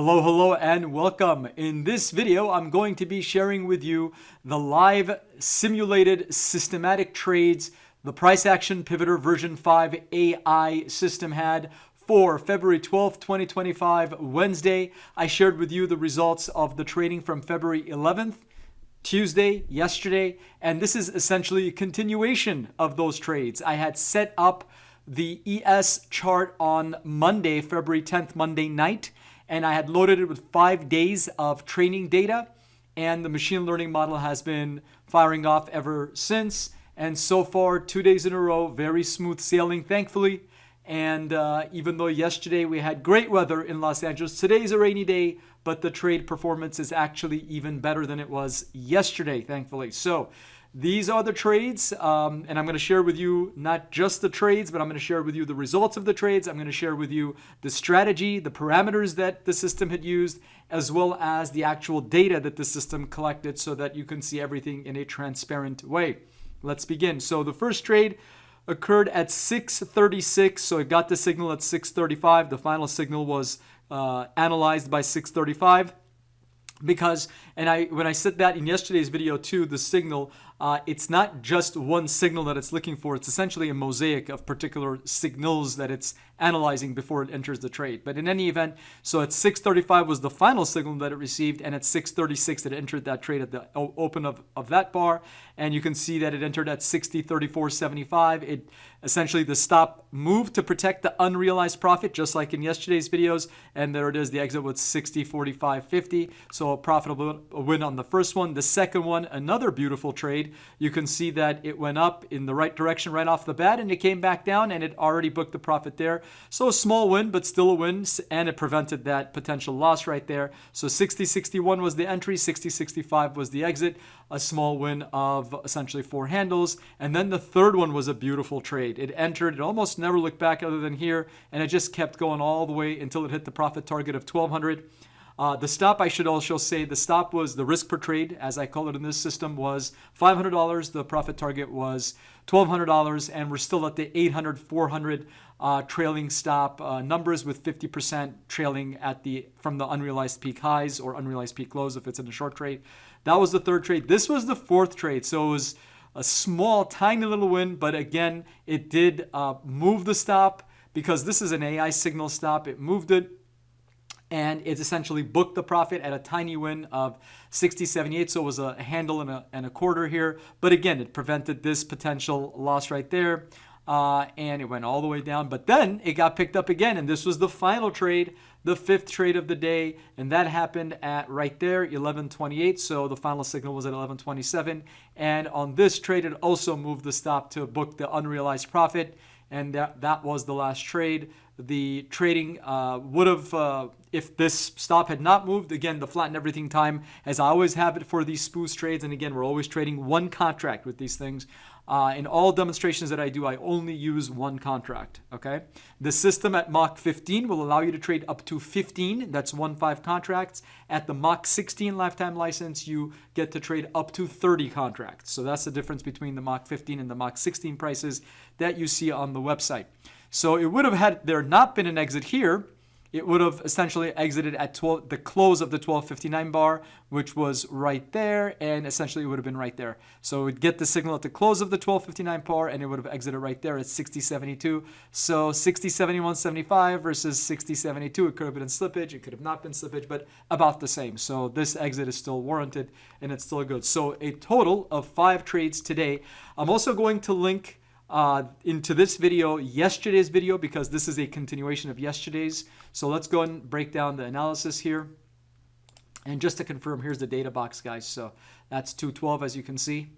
Hello, and welcome. In this video, I'm going to be sharing with you the live simulated systematic trades the Price Action Pivoter V5Ai system had for February 12th, 2025, Wednesday. I shared with you the results of the trading from February 11th, Tuesday, yesterday, and this is essentially a continuation of those trades. I had set up the ES chart on Monday, February 10th, Monday night, and I had loaded it with 5 days of training data, and the machine learning model has been firing off ever since. And so far, 2 days in a row, very smooth sailing, thankfully. And even though yesterday we had great weather in Los Angeles, today's a rainy day, but the trade performance is actually even better than it was yesterday, thankfully. So these are the trades, and I'm going to share with you not just the trades, but I'm going to share with you the results of the trades. I'm going to share with you the strategy, the parameters that the system had used, as well as the actual data that the system collected so that you can see everything in a transparent way. Let's begin. So the first trade occurred at 6:36, so it got the signal at 6:35. The final signal was analyzed by 6:35. Because, and when I said that in yesterday's video too, the signal, it's not just one signal that it's looking for. It's essentially a mosaic of particular signals that it's analyzing before it enters the trade. But in any event, so at 6:35 was the final signal that it received, and at 6:36 it entered that trade at the open of that bar. And you can see that it entered at 60.3475. It essentially, the stop moved to protect the unrealized profit, just like in yesterday's videos. And there it is, the exit was 60.4550. So a profitable win on the first one. The second one, another beautiful trade. You can see that it went up in the right direction right off the bat, and it came back down, and it already booked the profit there. So a small win, but still a win, and it prevented that potential loss right there. So 60.61 was the entry, 60.65 was the exit, a small win of essentially 4 handles. And then the third one was a beautiful trade. It entered, it almost never looked back other than here, and it just kept going all the way until it hit the profit target of 1,200. The stop, I should also say, the stop was the risk per trade, as I call it in this system, was $500. The profit target was $1,200, and we're still at the 800, 400 trailing stop numbers, with 50% trailing at from the unrealized peak highs or unrealized peak lows if it's in a short trade. That was the third trade. This was the fourth trade, so it was a small, tiny little win, but again, it did move the stop because this is an AI signal stop. It moved it, and it essentially booked the profit at a tiny win of 60.78. So it was a handle and a quarter here. But again, it prevented this potential loss right there. And it went all the way down. But then it got picked up again. And this was the final trade, the fifth trade of the day. And that happened at right there, 11.28. So the final signal was at 11.27. And on this trade, it also moved the stop to book the unrealized profit. And that was the last trade. The trading would have, if this stop had not moved, again, the flatten everything time, as I always have it for these spoof trades. And again, we're always trading one contract with these things. In all demonstrations that I do, I only use one contract, okay? The system at Mach 15 will allow you to trade up to 15, that's 15 contracts. At the Mach 16 lifetime license, you get to trade up to 30 contracts. So that's the difference between the Mach 15 and the Mach 16 prices that you see on the website. So it would have, had there not been an exit here, it would have essentially exited at the close of the 12.59 bar, which was right there, and essentially it would have been right there. So it would get the signal at the close of the 12.59 bar, and it would have exited right there at 60.72. So 60.71.75 versus 60.72. It could have been slippage, it could have not been slippage, but about the same. So this exit is still warranted, and it's still good. So a total of 5 trades today. I'm also going to link into this video, yesterday's video, because this is a continuation of yesterday's. So let's go and break down the analysis here. And just to confirm, here's the data box, guys. So that's 212, as you can see.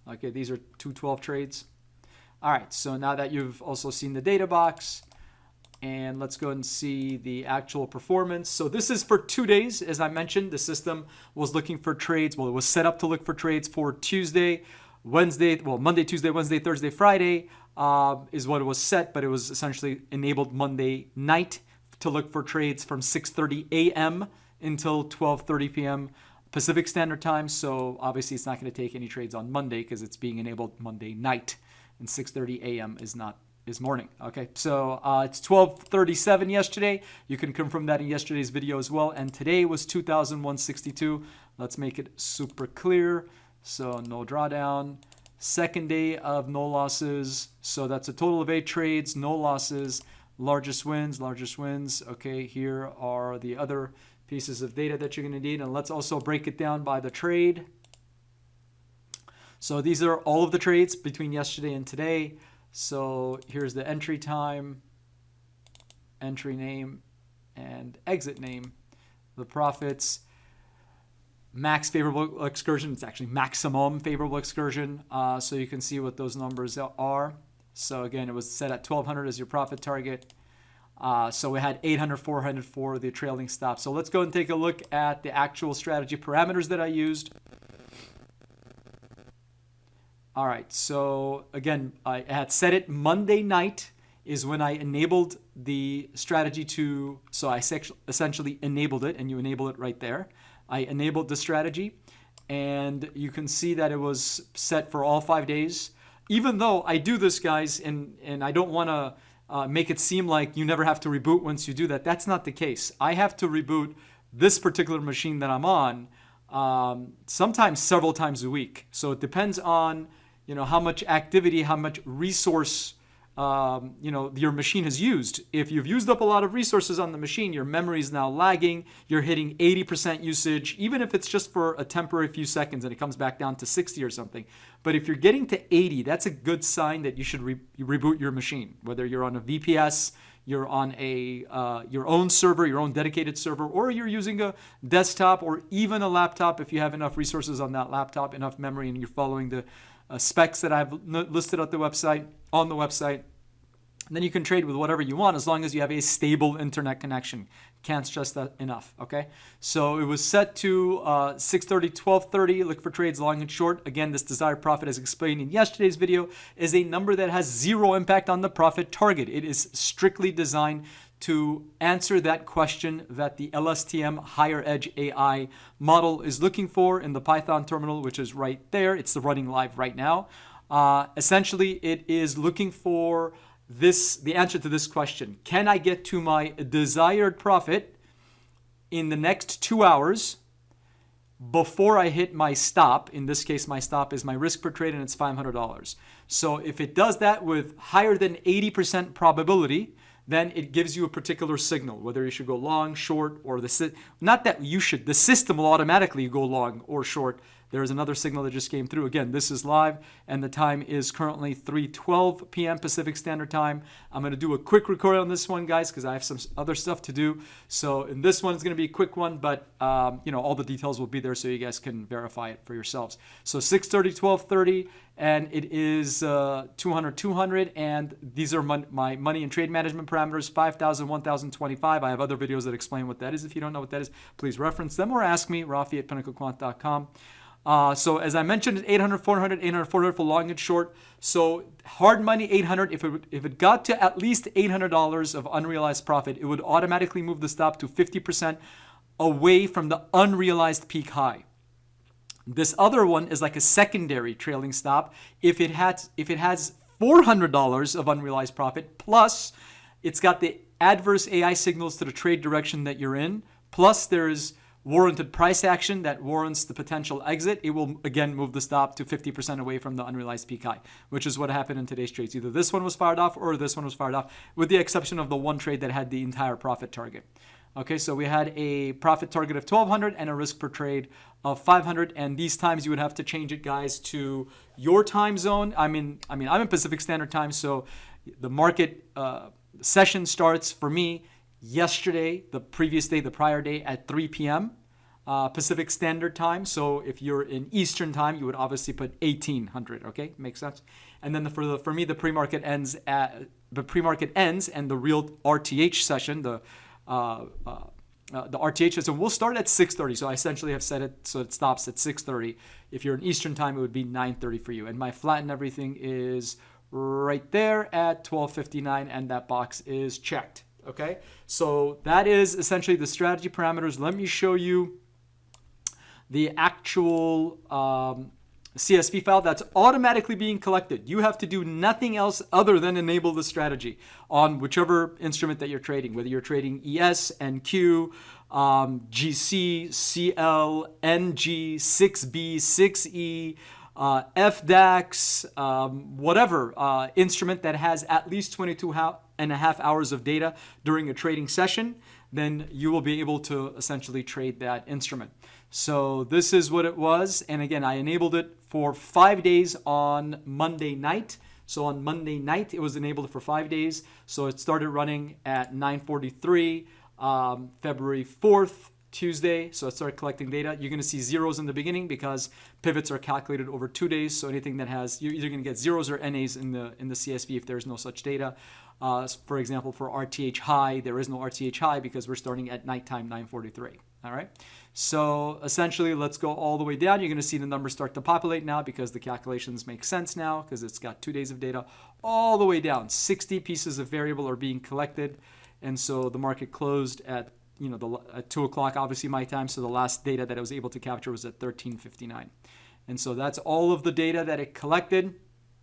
Okay, these are 212 trades. All right, so now that you've also seen the data box, and let's go and see the actual performance. So this is for 2 days. As I mentioned, the system was looking for trades. Well, it was set up to look for trades for Tuesday, Wednesday, well, Monday, Tuesday, Wednesday, Thursday, Friday is what it was set, but it was essentially enabled Monday night to look for trades from 6:30 a.m. until 12:30 p.m. Pacific Standard Time. So obviously it's not going to take any trades on Monday because it's being enabled Monday night, and 6:30 a.m. is is morning. Okay, so it's 12:37 yesterday. You can confirm that in yesterday's video as well. And today was 2,162. Let's make it super clear. So no drawdown. Second day of no losses. So that's a total of 8 trades, no losses. Largest wins, largest wins. Okay, here are the other pieces of data that you're going to need. And let's also break it down by the trade. So these are all of the trades between yesterday and today. So here's the entry time, entry name, and exit name. The profits, max favorable excursion. It's actually maximum favorable excursion. So you can see what those numbers are. So again, it was set at 1,200 as your profit target. So we had 800, 400 for the trailing stop. So let's go and take a look at the actual strategy parameters that I used. All right, so again, I had set it Monday night is when I enabled the strategy to, so I essentially enabled it, and you enable it right there. I enabled the strategy, and you can see that it was set for all 5 days. Even though I do this, guys, and I don't want to make it seem like you never have to reboot once you do that. That's not the case. I have to reboot this particular machine that I'm on sometimes several times a week. So it depends on how much activity, how much resource, your machine has used. If you've used up a lot of resources on the machine, your memory is now lagging. You're hitting 80% usage, even if it's just for a temporary few seconds and it comes back down to 60 or something. But if you're getting to 80, that's a good sign that you should reboot your machine. Whether you're on a VPS, you're on your own server, your own dedicated server, or you're using a desktop or even a laptop if you have enough resources on that laptop, enough memory, and you're following the specs that I've listed on the website. And then you can trade with whatever you want as long as you have a stable internet connection. Can't stress that enough, okay? So it was set to 6:30, 12:30. Look for trades long and short. Again, this desired profit, as explained in yesterday's video, is a number that has zero impact on the profit target. It is strictly designed to answer that question that the LSTM Higher Edge AI model is looking for in the Python terminal, which is right there. It's running live right now. Essentially, it is looking for the answer to this question. Can I get to my desired profit in the next 2 hours before I hit my stop? In this case, my stop is my risk per trade, and it's $500. So if it does that with higher than 80% probability, then it gives you a particular signal, whether you should go long, short, or not that you should. The system will automatically go long or short. There is another signal that just came through. Again, this is live, and the time is currently 3:12 p.m. Pacific Standard Time. I'm going to do a quick record on this one, guys, because I have some other stuff to do. So in this one, it's going to be a quick one, but all the details will be there so you guys can verify it for yourselves. So 6:30, 12:30, and it is 200, 200, and these are my money and trade management parameters, 5,000, 1,025. I have other videos that explain what that is. If you don't know what that is, please reference them or ask me, Rafi@pinnaclequant.com. So as I mentioned, 800, 400, 800, 400 for long and short. So hard money 800. If it got to at least $800 of unrealized profit, it would automatically move the stop to 50% away from the unrealized peak high. This other one is like a secondary trailing stop. If it has $400 of unrealized profit, plus it's got the adverse AI signals to the trade direction that you're in, plus there's warranted price action that warrants the potential exit, it will again move the stop to 50% away from the unrealized peak high, which is what happened in today's trades. Either this one was fired off or this one was fired off, with the exception of the one trade that had the entire profit target. Okay, so we had a profit target of 1,200 and a risk per trade of 500, and these times you would have to change it, guys, to your time zone. I'm in Pacific Standard Time, so the market session starts for me yesterday, the previous day, the prior day at 3 p.m. Pacific Standard Time. So if you're in Eastern Time, you would obviously put 1800. Okay, makes sense. And then for me, the pre-market ends and the real RTH session, the RTH session will start at 6:30. So I essentially have set it so it stops at 6:30. If you're in Eastern Time, it would be 9:30 for you. And my flat and everything is right there at 12:59, and that box is checked. Okay, so that is essentially the strategy parameters. Let me show you the actual CSV file that's automatically being collected. You have to do nothing else other than enable the strategy on whichever instrument that you're trading, whether you're trading ES, NQ, GC, CL, NG, 6B, 6E, FDAX, whatever instrument that has at least 22.5 hours of data during a trading session, then you will be able to essentially trade that instrument. So this is what it was. And again, I enabled it for 5 days on Monday night. So on Monday night, it was enabled for 5 days. So it started running at 9:43, February 4th, Tuesday. So it started collecting data. You're going to see zeros in the beginning because pivots are calculated over 2 days. So anything that has, you're either going to get zeros or NAs in the CSV if there's no such data. For example, for RTH high, there is no RTH high because we're starting at nighttime 9:43. All right. So essentially, let's go all the way down. You're going to see the numbers start to populate now because the calculations make sense now because it's got 2 days of data all the way down. 60 pieces of variable are being collected. And so the market closed at, at 2 o'clock, obviously my time. So the last data that I was able to capture was at 13:59. And so that's all of the data that it collected.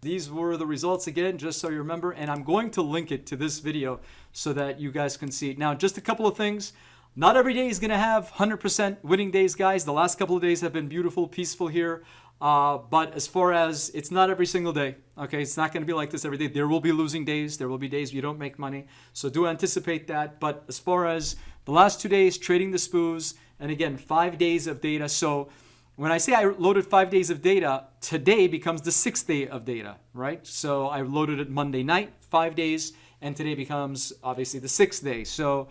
These were the results again, just so you remember. And I'm going to link it to this video so that you guys can see it. Now, just a couple of things. Not every day is going to have 100% winning days, guys. The last couple of days have been beautiful, peaceful here. But as far as it's not every single day, okay, it's not going to be like this every day. There will be losing days. There will be days you don't make money. So do anticipate that. But as far as the last 2 days, trading the spoos, and again, 5 days of data. So when I say I loaded 5 days of data, today becomes the 6th day of data, right? So I loaded it Monday night, 5 days, and today becomes obviously the 6th day. So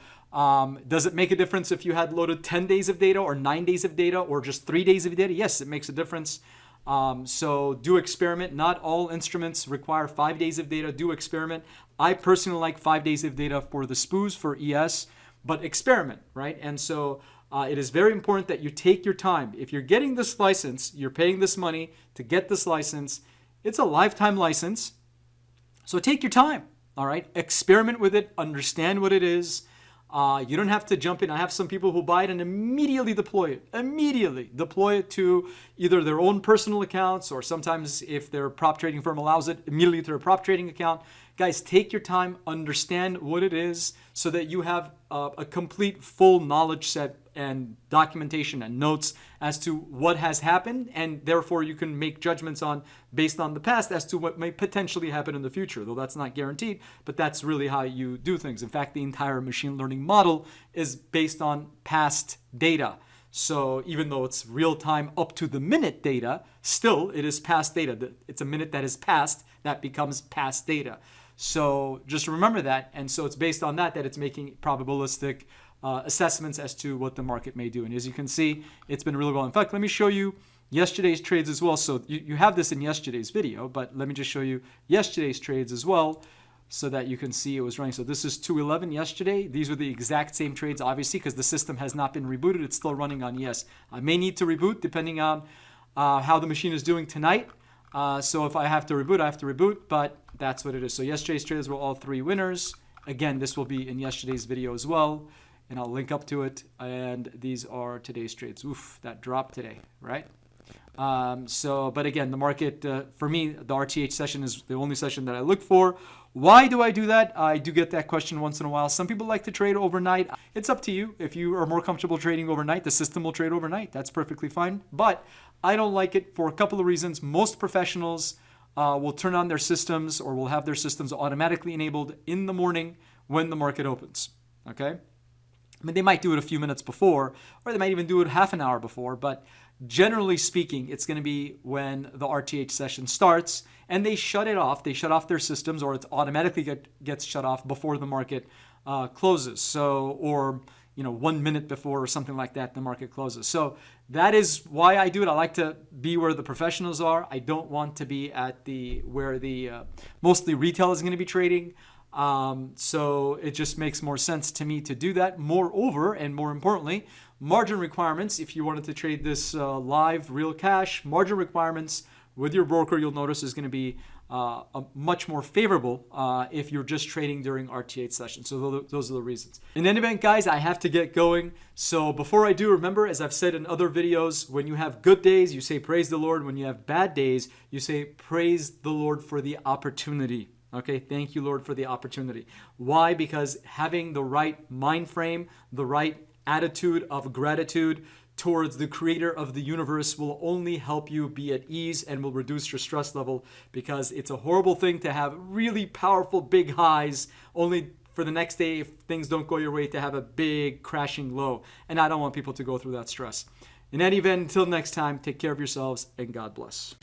does it make a difference if you had loaded 10 days of data or 9 days of data or just 3 days of data? Yes, it makes a difference. So do experiment. Not all instruments require 5 days of data. Do experiment. I personally like 5 days of data for the spoos for ES, but experiment, right? And so it is very important that you take your time. If you're getting this license, you're paying this money to get this license. It's a lifetime license. So take your time, all right? Experiment with it. Understand what it is. You don't have to jump in. I have some people who buy it and immediately deploy it. Immediately deploy it to either their own personal accounts or sometimes if their prop trading firm allows it, immediately to their prop trading account. Guys, take your time, understand what it is so that you have a complete full knowledge set and documentation and notes as to what has happened, and therefore you can make judgments on based on the past as to what may potentially happen in the future, though that's not guaranteed, but that's really how you do things. In fact, the entire machine learning model is based on past data. So even though it's real-time up to the minute data, still it is past data. It's a minute that is passed that becomes past data. So just remember that. And so it's based on that it's making probabilistic assessments as to what the market may do. And as you can see, it's been really well. In fact, let me show you yesterday's trades as well. So you have this in yesterday's video, but let me just show you yesterday's trades as well so that you can see it was running. So this is 211 yesterday. These were the exact same trades, obviously, because the system has not been rebooted. It's still running on ES. I may need to reboot depending on how the machine is doing tonight. So if I have to reboot, I have to reboot, but that's what it is. So yesterday's trades were all 3 winners. Again, this will be in yesterday's video as well, and I'll link up to it. And these are today's trades. Oof, that dropped today, right? But again, the market, for me, the RTH session is the only session that I look for. Why do I do that? I do get that question once in a while. Some people like to trade overnight. It's up to you. If you are more comfortable trading overnight, the system will trade overnight. That's perfectly fine. But I don't like it for a couple of reasons. Most professionals will turn on their systems or will have their systems automatically enabled in the morning when the market opens. Okay? I mean, they might do it a few minutes before, or they might even do it half an hour before, but generally speaking, it's going to be when the RTH session starts, and they shut it off. They shut off their systems, or it automatically gets shut off before the market closes. So, or 1 minute before or something like that, the market closes. So that is why I do it. I like to be where the professionals are. I don't want to be at where the mostly retail is going to be trading. So it just makes more sense to me to do that. Moreover, and more importantly, margin requirements. If you wanted to trade this live real cash, margin requirements with your broker, you'll notice is going to be much more favorable if you're just trading during RTH sessions. So those are the reasons. In any event, guys, I have to get going. So before I do, remember, as I've said in other videos, when you have good days, you say praise the Lord. When you have bad days, you say praise the Lord for the opportunity. Okay, thank you, Lord, for the opportunity. Why? Because having the right mind frame, the right attitude of gratitude towards the creator of the universe will only help you be at ease and will reduce your stress level, because it's a horrible thing to have really powerful big highs only for the next day, if things don't go your way, to have a big crashing low. And I don't want people to go through that stress. In any event, until next time, take care of yourselves and God bless.